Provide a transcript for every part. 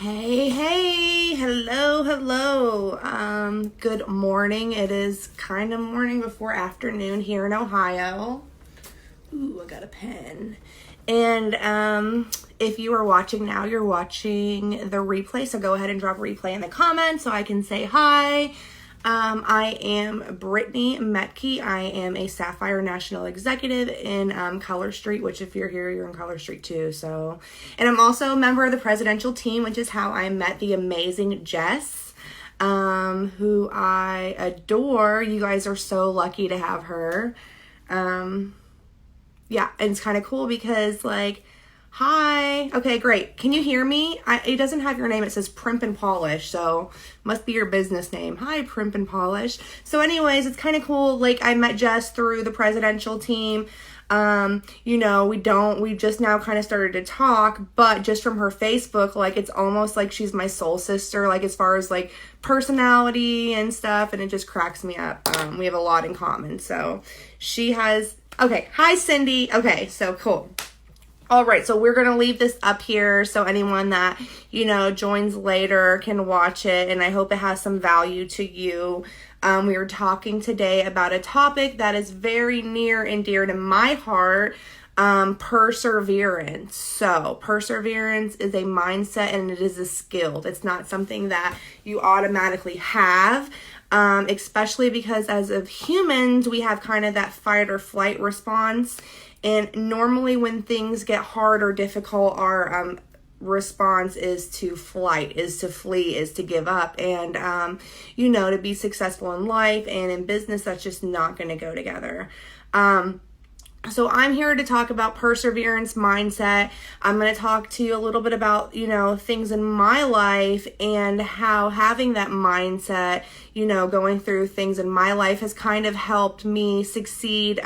Hey, hello. Good morning. It is kind of morning before afternoon here in Ohio. Ooh, I got a pen. And if you are watching now, you're watching the replay, so go ahead and drop a replay in the comments so I can say hi. I am Brittany Metke. I am a Sapphire National Executive in Color Street, which if you're here, you're in Color Street too. And I'm also a member of the presidential team, which is how I met the amazing Jess, who I adore. You guys are so lucky to have her. Yeah, and it's kind of cool because hi. Okay, great. Can you hear me? It doesn't have your name. It says Primp and Polish, so must be your business name. Hi, Primp and Polish. So anyways, it's kind of cool. I met Jess through the presidential team. We just now kind of started to talk, but just from her Facebook, it's almost like she's my soul sister, as far as personality and stuff, and it just cracks me up. We have a lot in common. So she has, okay. Hi, Cindy. Okay, so cool. All right, so we're going to leave this up here so anyone that, joins later can watch it, and I hope it has some value to you. We are talking today about a topic that is very near and dear to my heart, perseverance. So perseverance is a mindset and it is a skill. It's not something that you automatically have. Especially because as of humans, we have kind of that fight or flight response. And normally when things get hard or difficult, our response is to flight, is to flee, is to give up. And, to be successful in life and in business, that's just not going to go together. So I'm here to talk about perseverance mindset. I'm going to talk to you a little bit about, things in my life and how having that mindset, going through things in my life has kind of helped me succeed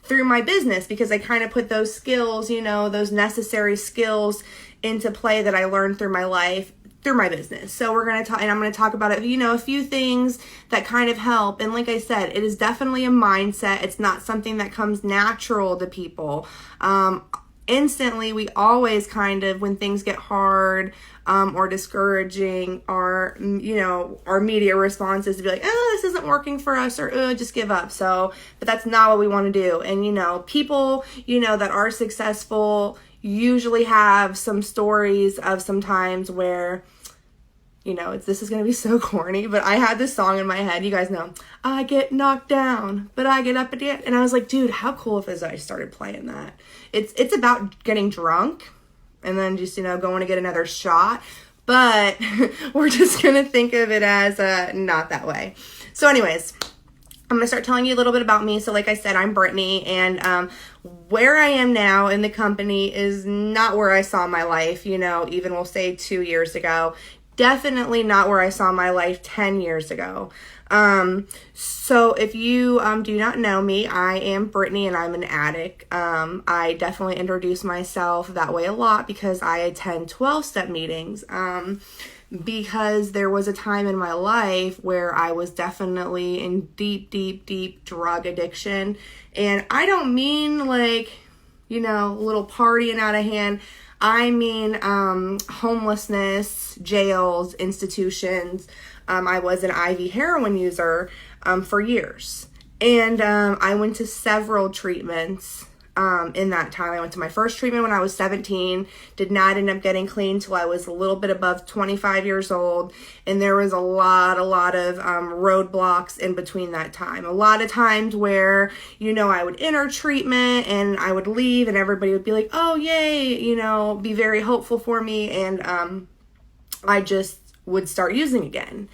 through my business, because I kind of put those skills, those necessary skills into play that I learned through my life, through my business. So we're going to talk, and I'm going to talk about it, a few things that kind of help. And like I said, it is definitely a mindset. It's not something that comes natural to people. Instantly, we always kind of, when things get hard, or discouraging, our immediate response is to be like, oh, this isn't working for us, or just give up. But that's not what we want to do. And, people, that are successful usually have some stories of some times where, this is going to be so corny, but I had this song in my head. You guys know, I get knocked down, but I get up again. And I was like, dude, how cool if I started playing that? It's about getting drunk and then just, going to get another shot. But we're just going to think of it as not that way. So anyways, I'm going to start telling you a little bit about me. So like I said, I'm Brittany, and where I am now in the company is not where I saw my life, even we'll say 2 years ago. Definitely not where I saw my life 10 years ago. So if you do not know me, I am Brittany and I'm an addict. I definitely introduce myself that way a lot because I attend 12-step meetings. Because there was a time in my life where I was definitely in deep drug addiction. And I don't mean little partying out of hand. I mean homelessness, jails, institutions. I was an IV heroin user for years. And I went to several treatments in that time. I went to my first treatment when I was 17, did not end up getting clean till I was a little bit above 25 years old. And there was a lot of roadblocks in between that time. A lot of times where, I would enter treatment and I would leave and everybody would be like, oh, yay, be very hopeful for me. And I just would start using again.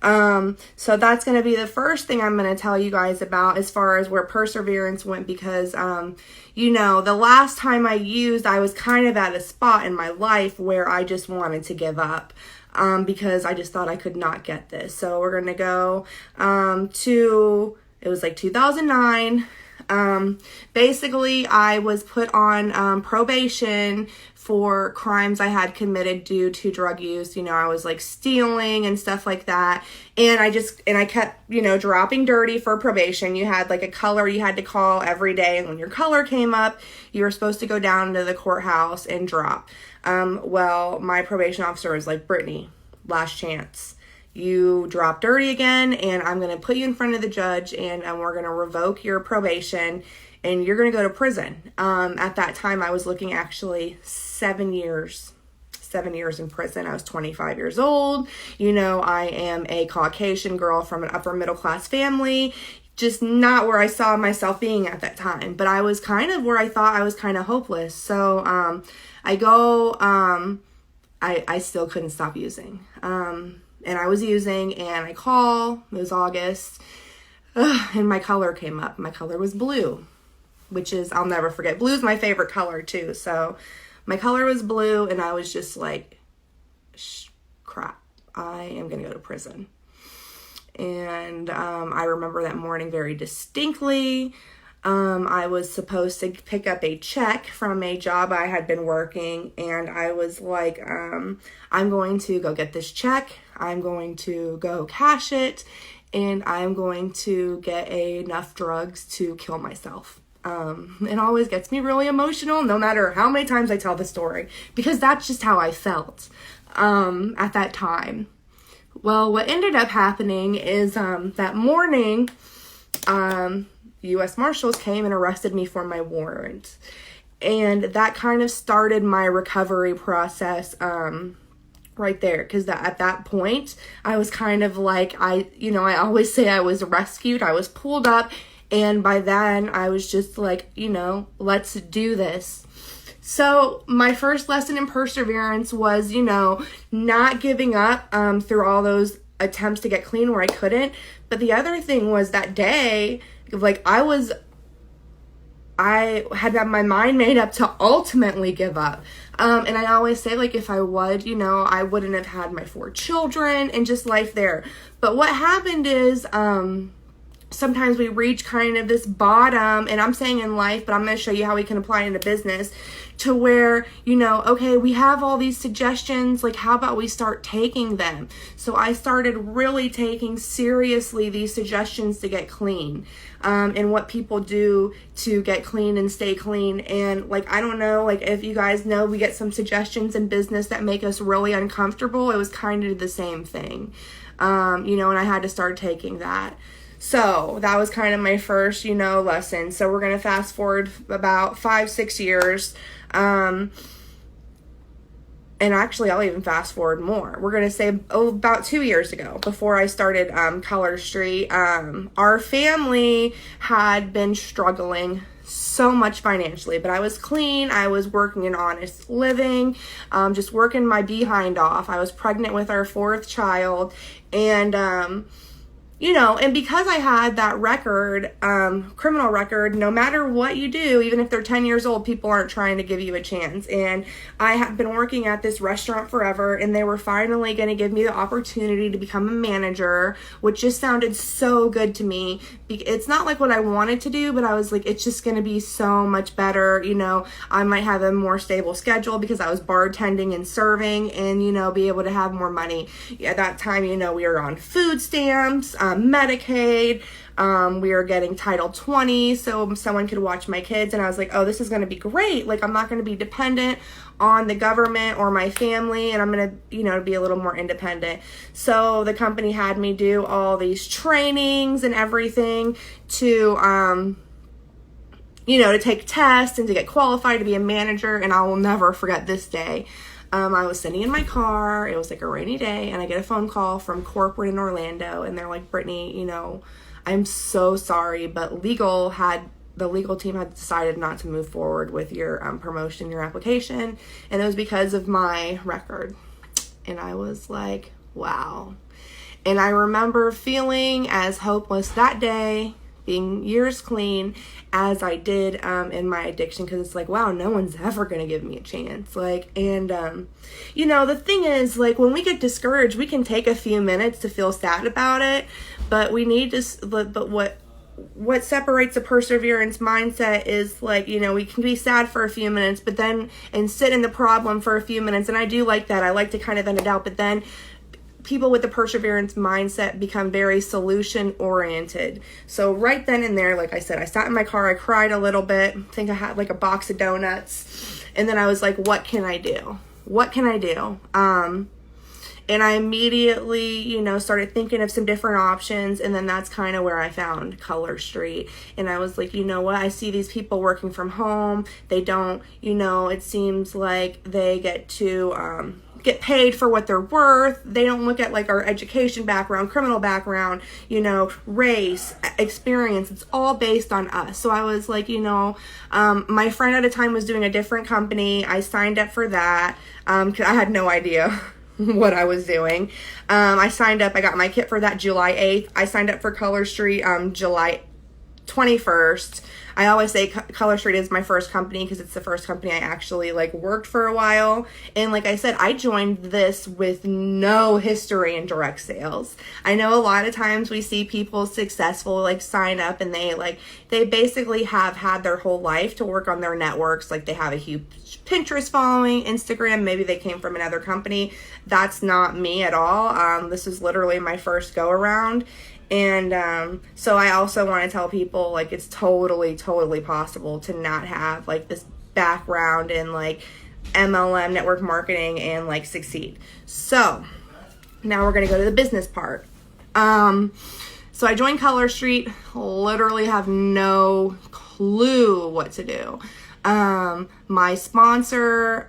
So that's going to be the first thing I'm going to tell you guys about as far as where perseverance went, because, the last time I used, I was kind of at a spot in my life where I just wanted to give up, because I just thought I could not get this. So we're going to go, it was 2009. Basically I was put on, probation for crimes I had committed due to drug use. I was stealing and stuff like that. And I kept, dropping dirty for probation. You had a color you had to call every day. And when your color came up, you were supposed to go down to the courthouse and drop. Well, my probation officer was like, Brittany, last chance. You dropped dirty again, and I'm going to put you in front of the judge, and we're going to revoke your probation, and you're going to go to prison. At that time, I was looking actually 7 years in prison. I was 25 years old. I am a Caucasian girl from an upper middle class family, just not where I saw myself being at that time, but I was kind of where I thought I was kind of hopeless. So, I still couldn't stop using. And I was using, and I call, it was August, and my color came up. My color was blue, which is, I'll never forget. Blue is my favorite color too. So my color was blue, and I was just like, crap, I am going to go to prison. And I remember that morning very distinctly. I was supposed to pick up a check from a job I had been working, and I was like, I'm going to go get this check. I'm going to go cash it, and I'm going to get enough drugs to kill myself. It always gets me really emotional, no matter how many times I tell the story, because that's just how I felt at that time. Well, what ended up happening is that morning, U.S. Marshals came and arrested me for my warrant. And that kind of started my recovery process right there. Because at that point, I was kind of like, I always say I was rescued. I was pulled up. And by then, I was just like, let's do this. So my first lesson in perseverance was, not giving up through all those attempts to get clean where I couldn't. But the other thing was that day, like I had my mind made up to ultimately give up. And I always say, like, if I would, I wouldn't have had my 4 children and just life there. But what happened is, sometimes we reach kind of this bottom, and I'm saying in life, but I'm going to show you how we can apply it into business, to where, okay, we have all these suggestions, like how about we start taking them? So I started really taking seriously these suggestions to get clean, and what people do to get clean and stay clean. And like, I don't know, like if you guys know, we get some suggestions in business that make us really uncomfortable. It was kind of the same thing, and I had to start taking that. So that was kind of my first, lesson. So we're going to fast forward about 5-6 years. And actually, I'll even fast forward more. We're going to say about 2 years ago, before I started Color Street, our family had been struggling so much financially, but I was clean. I was working an honest living, just working my behind off. I was pregnant with our 4th child, and and because I had that record, criminal record, no matter what you do, even if they're 10 years old, people aren't trying to give you a chance. And I have been working at this restaurant forever, and they were finally going to give me the opportunity to become a manager, which just sounded so good to me. It's not like what I wanted to do, but I was like, it's just going to be so much better. I might have a more stable schedule because I was bartending and serving, and, be able to have more money. At that time, we were on food stamps, Medicaid, we were getting Title 20 so someone could watch my kids, and I was like, oh, this is going to be great. Like, I'm not going to be dependent on the government or my family, and I'm going to, be a little more independent. So the company had me do all these trainings and everything to, to take tests and to get qualified to be a manager, and I will never forget this day. I was sitting in my car, it was like a rainy day, and I get a phone call from corporate in Orlando, and they're like, Brittany, I'm so sorry, but the legal team had decided not to move forward with your promotion, your application, and it was because of my record. And I was like, wow. And I remember feeling as hopeless that day, being years clean, as I did in my addiction, because it's like, wow, no one's ever going to give me a chance. Like, and the thing is, like, when we get discouraged, we can take a few minutes to feel sad about it, but we need to, but what separates a perseverance mindset is, like, we can be sad for a few minutes, but then, and sit in the problem for a few minutes. And I do like that. I like to kind of vent it out, but then people with the perseverance mindset become very solution oriented. So right then and there, like I said, I sat in my car, I cried a little bit, I think I had like a box of donuts, and then I was like, what can I do? what can I do? And I immediately, you know, started thinking of some different options. And then that's kind of where I found Color Street. And I was like, you know what? I see these people working from home. They don't, you know, it seems like they get to get paid for what they're worth. They don't look at like our education background, criminal background, you know, race, experience. It's all based on us. So I was like, you know, my friend at a time was doing a different company. I signed up for that. 'Cause I had no idea what I was doing. I signed up, I got my kit for that July 8th. I signed up for Color Street July 21st. I always say Color Street is my first company because it's the first company I actually like worked for a while. And like I said, I joined this with no history in direct sales. I know a lot of times we see people successful like sign up and they basically have had their whole life to work on their networks. Like they have a huge Pinterest following, Instagram, maybe they came from another company. That's not me at all. This is literally my first go around. And so I also want to tell people like it's totally possible to not have like this background in like MLM network marketing and like succeed. So now we're going to go to the business part. So I joined Color Street, literally have no clue what to do. My sponsor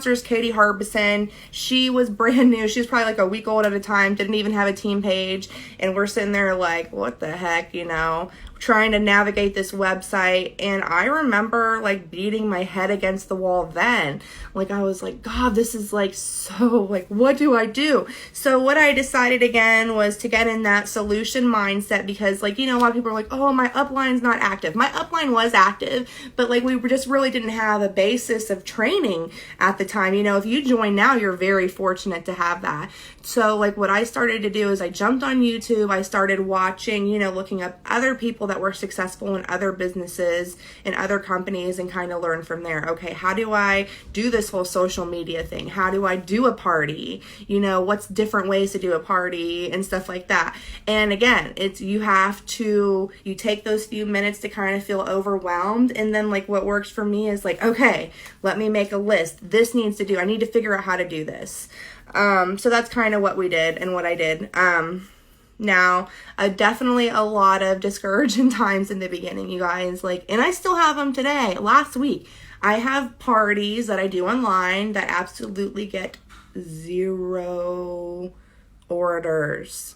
is Katie Harbison. She was brand new. She was probably like a week old at a time, didn't even have a team page. And we're sitting there like, what the heck, you know, trying to navigate this website. And I remember like beating my head against the wall then. Like I was like, God, this is like so like, what do I do? So what I decided again was to get in that solution mindset because like, you know, a lot of people are like, oh, my upline's not active. My upline was active, but like we just really didn't have a basis of training at the time. You know, if you join now, you're very fortunate to have that. So like what I started to do is I jumped on YouTube. I started watching, you know, looking up other people that were successful in other businesses and other companies and kind of learn from there. Okay, how do I do this whole social media thing? How do I do a party? You know, what's different ways to do a party and stuff like that. And again, you take those few minutes to kind of feel overwhelmed. And then like what works for me is like, okay, let me make a list. This needs to do, I need to figure out how to do this. So that's kind of what we did and what I did. Now, definitely a lot of discouraging times in the beginning, you guys, like, and I still have them today. Last week, I have parties that I do online that absolutely get 0 orders.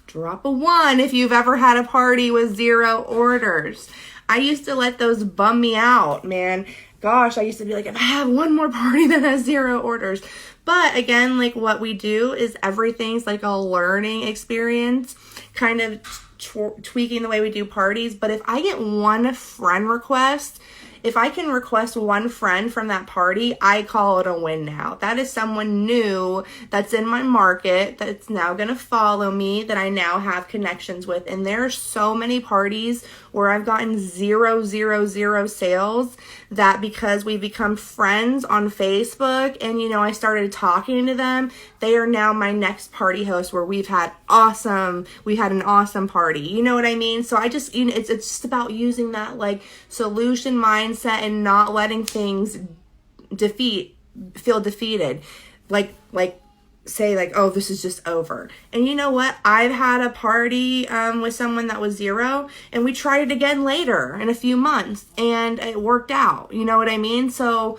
Drop a 1 if you've ever had a party with 0 orders. I used to let those bum me out, man. Gosh, I used to be like, if I have one more party that has 0 orders. But again, like what we do is everything's like a learning experience, kind of tweaking the way we do parties. But if I get one friend request, if I can request one friend from that party, I call it a win now. That is someone new that's in my market that's now going to follow me, that I now have connections with. And there are so many parties where I've gotten 0 sales, that because we become friends on Facebook and, you know, I started talking to them, they are now my next party host where we had an awesome party. You know what I mean? So I just, you know, it's just about using that like solution mindset and not letting things feel defeated. Like say like, oh, this is just over. And you know what? I've had a party with someone that was 0 and we tried it again later in a few months and it worked out. You know what I mean? So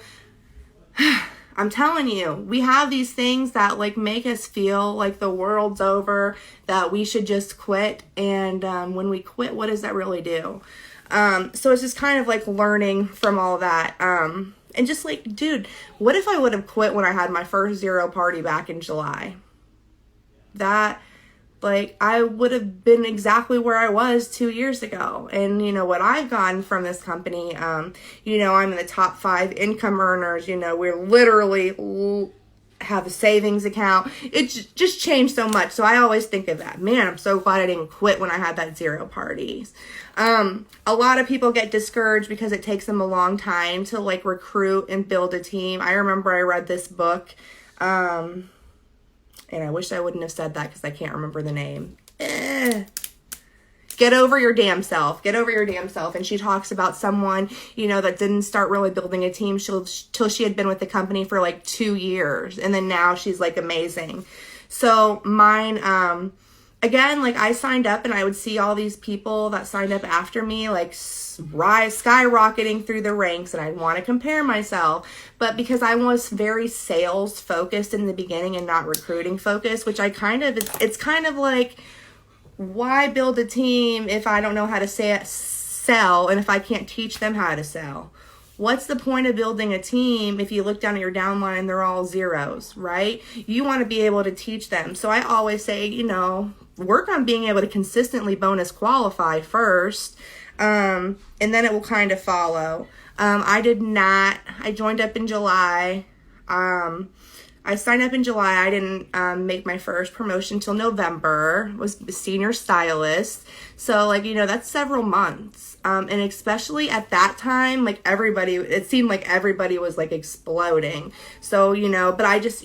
I'm telling you, we have these things that like make us feel like the world's over, that we should just quit. And when we quit, what does that really do? So it's just kind of like learning from all that. And just like, dude, what if I would have quit when I had my first 0 party back in July? That, like, I would have been exactly where I was 2 years ago. And, you know, what I've gotten from this company, you know, I'm in the top 5 income earners. You know, we're literally have a savings account. It's just changed so much. So I always think of that. Man, I'm so glad I didn't quit when I had that 0 parties. A lot of people get discouraged because it takes them a long time to like recruit and build a team. I remember I read this book, and I wish I wouldn't have said that because I can't remember the name. get over your damn self. Get over your damn self. And she talks about someone, you know, that didn't start really building a team till she had been with the company for like 2 years. And then now she's like amazing. So mine, again, like I signed up and I would see all these people that signed up after me, like skyrocketing through the ranks, and I'd want to compare myself. But because I was very sales focused in the beginning and not recruiting focused, which it's kind of like, why build a team if I don't know how to sell and if I can't teach them how to sell? What's the point of building a team if you look down at your downline and they're all zeros, right? You want to be able to teach them. So I always say, you know, work on being able to consistently bonus qualify first, and then it will kind of follow. I joined up in July. I signed up in July. I didn't make my first promotion till November. Was a senior stylist. So, like, you know, that's several months. And especially at that time, like it seemed like everybody was like exploding. So, you know, but I just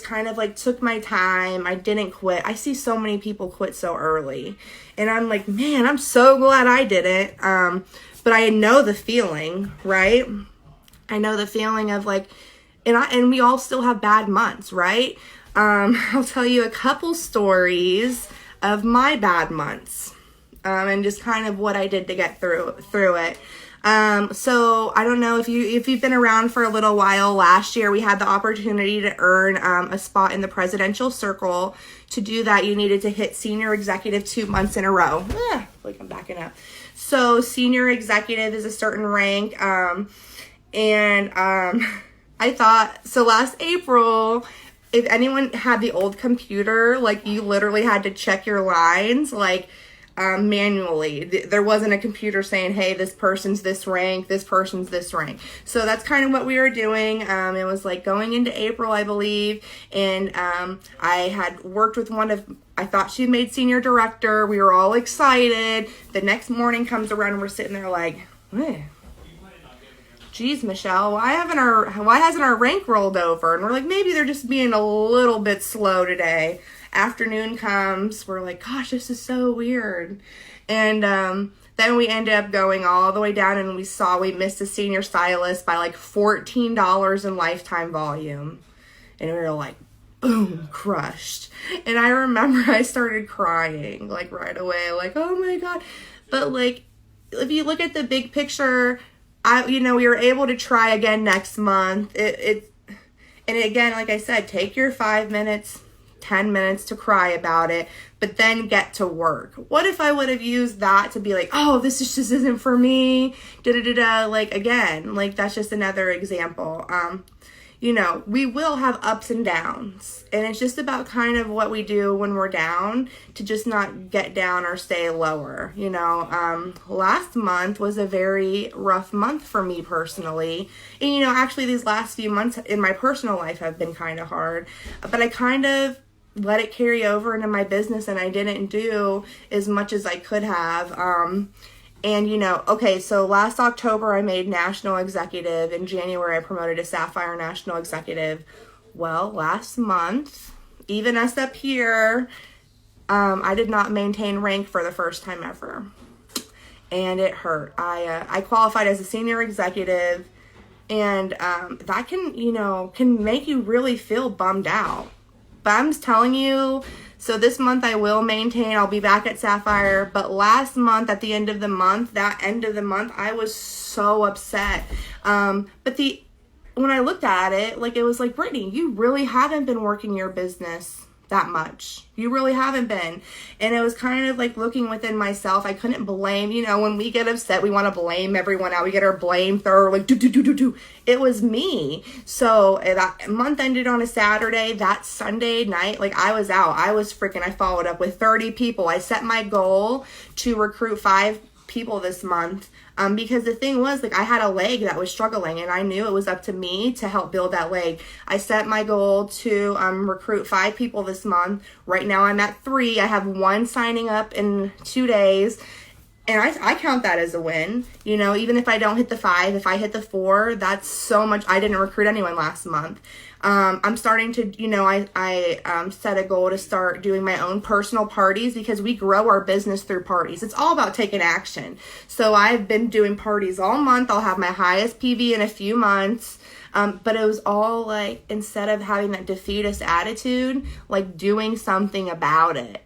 kind of like took my time. I didn't quit. I see so many people quit so early. And I'm like, man, I'm so glad I didn't. But I know the feeling, right? I know the feeling of like, and we all still have bad months, right? I'll tell you a couple stories of my bad months, and just kind of what I did to get through it. So I don't know if you've been around for a little while. Last year we had the opportunity to earn a spot in the presidential circle. To do that, you needed to hit senior executive 2 months in a row. Like I'm backing up. So senior executive is a certain rank, I thought, so last April, if anyone had the old computer, like you literally had to check your lines, like manually. There wasn't a computer saying, hey, this person's this rank, this person's this rank. So that's kind of what we were doing. It was like going into April, I believe. And I had worked with I thought she made senior director. We were all excited. The next morning comes around and we're sitting there like, geez, Michelle, why hasn't our rank rolled over? And we're like, maybe they're just being a little bit slow today. Afternoon comes, we're like, gosh, this is so weird. And then we ended up going all the way down, and we missed a senior stylist by like $14 in lifetime volume. And we were like, boom, crushed. And I remember I started crying like right away, like, oh my God. But like, if you look at the big picture, we were able to try again next month. And again, like I said, take your 5 minutes, 10 minutes to cry about it, but then get to work. What if I would have used that to be like, oh, this just isn't for me, like, again, like, that's just another example. We will have ups and downs, and it's just about kind of what we do when we're down to just not get down or stay lower. Last month was a very rough month for me personally. And, actually these last few months in my personal life have been kind of hard, but I kind of let it carry over into my business, and I didn't do as much as I could have. So last October I made national executive. In January I promoted to Sapphire national executive. Well, last month, even us up here, I did not maintain rank for the first time ever. And it hurt. I qualified as a senior executive, and that can make you really feel bummed out. But I'm telling you, so this month I will maintain. I'll be back at Sapphire. But last month, at the end of the month, I was so upset. But when I looked at it, like, it was like, Brittany, you really haven't been working your business that much. You really haven't been. And it was kind of like looking within myself. I couldn't blame, when we get upset, we want to blame everyone out. We get our blame thrower, like, do. It was me. So that month ended on a Saturday. That Sunday night, like, I was out. I followed up with 30 people. I set my goal to recruit 5 people this month. Because the thing was, like, I had a leg that was struggling, and I knew it was up to me to help build that leg. I set my goal to recruit 5 people this month. Right now I'm at 3. I have 1 signing up in 2 days. And I count that as a win. You know, even if I don't hit the 5, if I hit the 4, that's so much. I didn't recruit anyone last month. I'm starting to, you know, I set a goal to start doing my own personal parties, because we grow our business through parties. It's all about taking action. So I've been doing parties all month. I'll have my highest PV in a few months. But it was all like, instead of having that defeatist attitude, like doing something about it.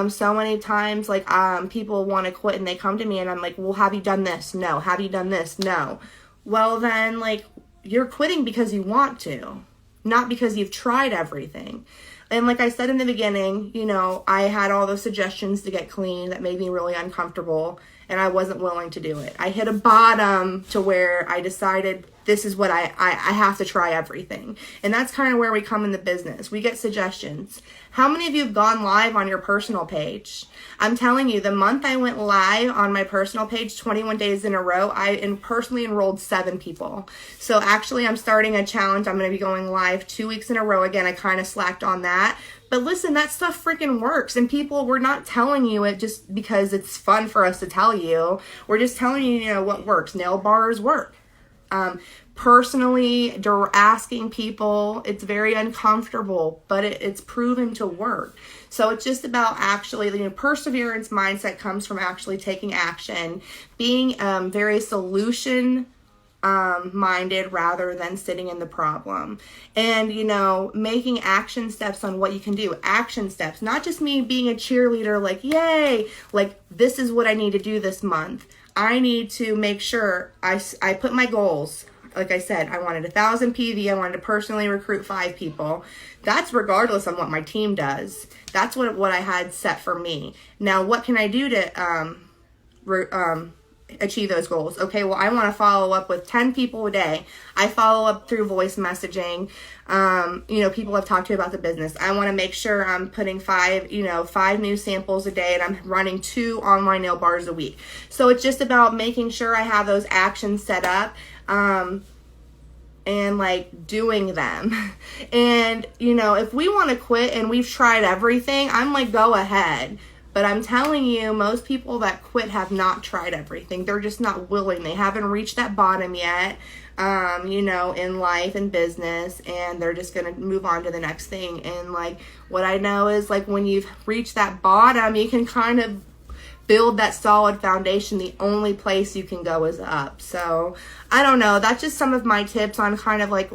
So many times, like, people want to quit and they come to me and I'm like, well, have you done this? No. Have you done this? No. Well, then, like, you're quitting because you want to, not because you've tried everything. And like I said in the beginning, you know, I had all those suggestions to get clean that made me really uncomfortable, and I wasn't willing to do it. I hit a bottom to where I decided this is what I have to try everything. And that's kind of where we come in the business. We get suggestions. How many of you have gone live on your personal page? I'm telling you, the month I went live on my personal page, 21 days in a row, I personally enrolled 7 people. So actually, I'm starting a challenge. I'm going to be going live 2 weeks in a row again. I kind of slacked on that. But listen, that stuff freaking works. And people, we're not telling you it just because it's fun for us to tell you. We're just telling you, you know, what works. Nail bars work. Personally, asking people, it's very uncomfortable, but it's proven to work. So it's just about actually, you know, perseverance mindset comes from actually taking action, being very solution minded rather than sitting in the problem, and, you know, making action steps on what you can do. Action steps, not just me being a cheerleader, like, yay, like, this is what I need to do this month. I need to make sure I put my goals. Like I said, I wanted 1,000 PV. I wanted to personally recruit 5 people. That's regardless of what my team does. That's what I had set for me. Now, what can I do to achieve those goals? Okay, well, I want to follow up with 10 people a day. I follow up through voice messaging. You know, people have talked to about the business. I want to make sure I'm putting 5 new samples a day, and I'm running 2 online nail bars a week. So it's just about making sure I have those actions set up, and like doing them. And, you know, if we want to quit and we've tried everything, I'm like, go ahead. But I'm telling you, most people that quit have not tried everything. They're just not willing. They haven't reached that bottom yet, you know, in life and business, and they're just going to move on to the next thing. And like, what I know is, like, when you've reached that bottom, you can kind of build that solid foundation. The only place you can go is up. So I don't know. That's just some of my tips on kind of like,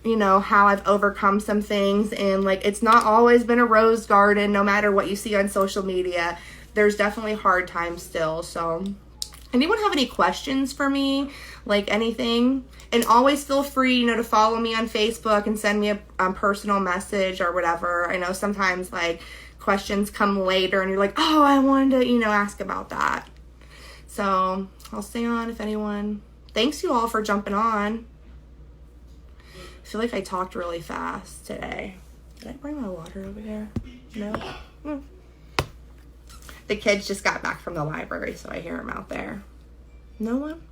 you know, how I've overcome some things. And like, it's not always been a rose garden, no matter what you see on social media. There's definitely hard times still. So anyone have any questions for me? Like anything? And always feel free, you know, to follow me on Facebook and send me a personal message or whatever. I know sometimes like questions come later and you're like, oh, I wanted to, you know, ask about that. So I'll stay on if anyone. Thanks you all for jumping on. I feel like I talked really fast today. Did I bring my water over here? No? The kids just got back from the library, so I hear them out there. No one?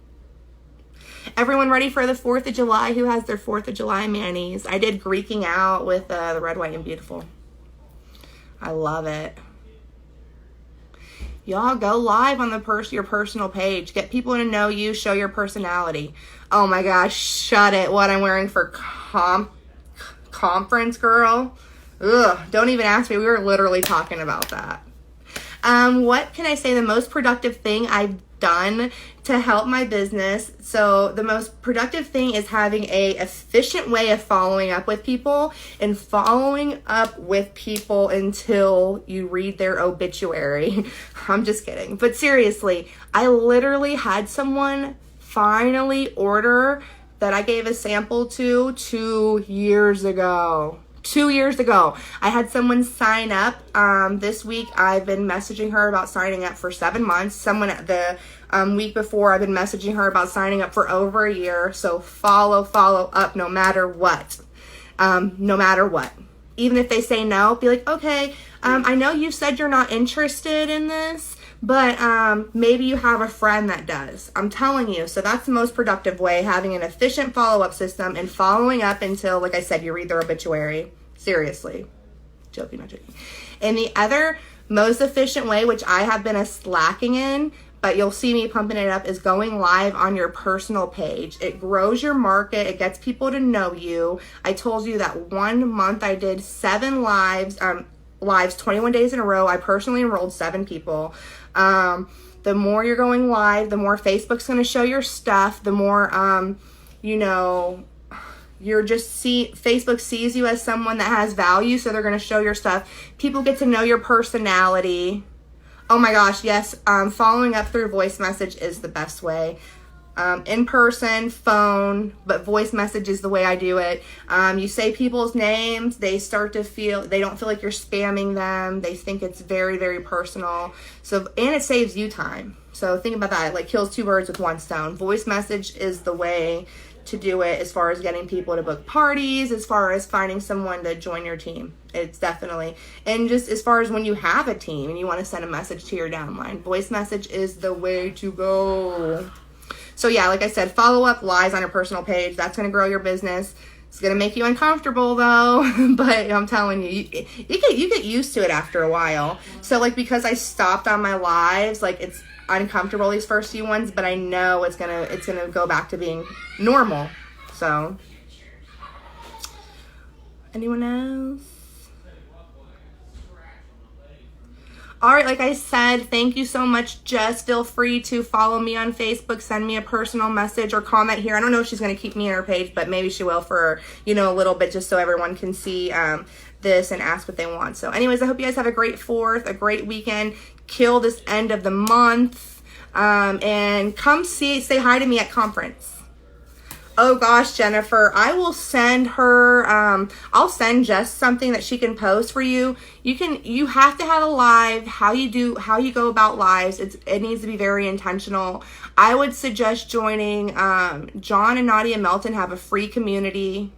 Everyone ready for the 4th of July? Who has their 4th of July manis? I did Greeking Out with the Red, White, and Beautiful. I love it. Y'all go live on your personal page. Get people to know you. Show your personality. Oh my gosh, shut it. What I'm wearing for conference, girl. Ugh, don't even ask me. We were literally talking about that. What can I say? The most productive thing I've done to help my business. So the most productive thing is having a efficient way of following up with people, and following up with people until you read their obituary. I'm just kidding. But seriously, I literally had someone finally order that I gave a sample to 2 years ago. 2 years ago. I had someone sign up. This week I've been messaging her about signing up for 7 months. Someone at the week before, I've been messaging her about signing up for over a year. So follow up no matter what. No matter what. Even if they say no, be like, okay, I know you said you're not interested in this, but maybe you have a friend that does. I'm telling you. So that's the most productive way, having an efficient follow-up system and following up until, like I said, you read their obituary. Seriously. Joking, not joking. And the other most efficient way, which I have been slacking in, but you'll see me pumping it up, is going live on your personal page. It grows your market. It gets people to know you. I told you that 1 month I did 7 lives, 21 days in a row. I personally enrolled 7 people. The more you're going live, the more Facebook's going to show your stuff, the more, Facebook sees you as someone that has value, so they're going to show your stuff. People get to know your personality. Oh my gosh, yes, following up through voice message is the best way. In person, phone, but voice message is the way I do it. You say people's names, they don't feel like you're spamming them. They think it's very, very personal. So, and it saves you time. So think about that. It like kills 2 birds with 1 stone. Voice message is the way to do it as far as getting people to book parties, as far as finding someone to join your team. It's definitely, and just as far as when you have a team and you want to send a message to your downline, voice message is the way to go. So yeah, like I said, follow up lives on your personal page. That's going to grow your business. It's going to make you uncomfortable though, but I'm telling you, you get used to it after a while. So like, because I stopped on my lives, like it's uncomfortable these first few ones, but I know it's gonna go back to being normal. So, anyone else? All right, like I said, thank you so much, Jess. Feel free to follow me on Facebook, send me a personal message or comment here. I don't know if she's going to keep me in her page, but maybe she will for, a little bit, just so everyone can see this and ask what they want. So anyways, I hope you guys have a great 4th, a great weekend. Kill this end of the month. And come say hi to me at conference. Oh gosh, Jennifer, I will send her, I'll send Jess something that she can post for you. You have to have a live, how you go about lives. It needs to be very intentional. I would suggest joining, John and Nadia Melton have a free community.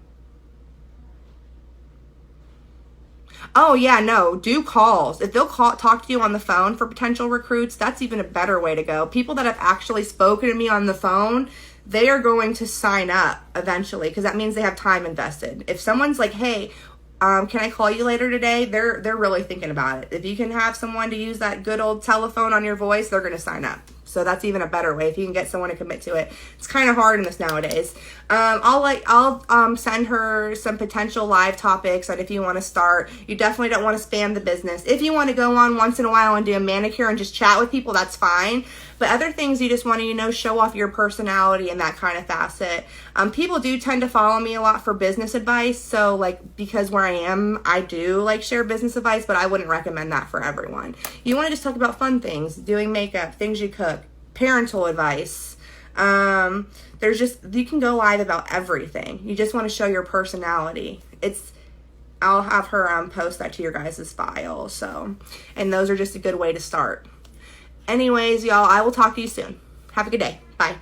Oh yeah, no, do calls. If they'll talk to you on the phone for potential recruits, that's even a better way to go. People that have actually spoken to me on the phone, they are going to sign up eventually, because that means they have time invested. If someone's like, hey, can I call you later today? They're really thinking about it. If you can have someone to use that good old telephone on your voice, they're going to sign up. So that's even a better way if you can get someone to commit to it. It's kind of hard in this nowadays. I'll send her some potential live topics that if you want to start, you definitely don't want to spam the business. If you want to go on once in a while and do a manicure and just chat with people, that's fine. But other things you just want to, show off your personality and that kind of facet. People do tend to follow me a lot for business advice. So because where I am, I do share business advice, but I wouldn't recommend that for everyone. You want to just talk about fun things, doing makeup, things you cook, parental advice. You can go live about everything. You just want to show your personality. I'll have her post that to your guys' file. So, and those are just a good way to start. Anyways, y'all, I will talk to you soon. Have a good day. Bye.